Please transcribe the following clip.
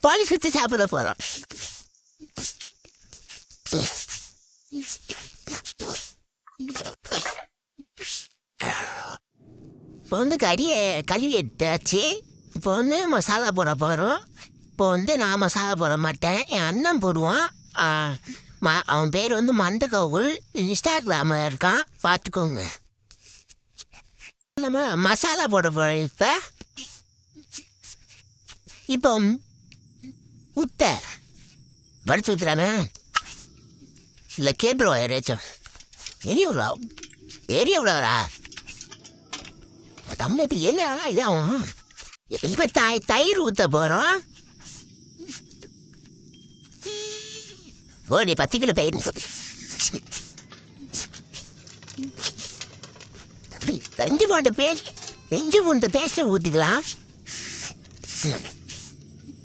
பால் சுற்றி சாப்பிட போகிறோம். இப்போ வந்து கறி எடுத்தாச்சு. இப்போ வந்து மசாலா போட போகிறோம். இப்போ வந்து நான் மசாலா போட மாட்டேன், என் அண்ணன் போடுவான். அவன் பேர் வந்து மண்டகவுல், இன்ஸ்டாகிராமில் இருக்கான், பார்த்துக்கோங்க. நம்ம மசாலா போட போகிறோம். இப்போ உத்த வறுத்து ஊற்றுறானே இல்லை கேட்புருவா யாராச்சும். எரியவுடா தமிழ் என்ன இதாகும். இப்போ தயிர் ஊற்ற போகிறோம். ஓடி 10 கிலோ தயிர். இஞ்சி பூண்டு பேஸ்ட்டை ஊற்றிக்கலாம்.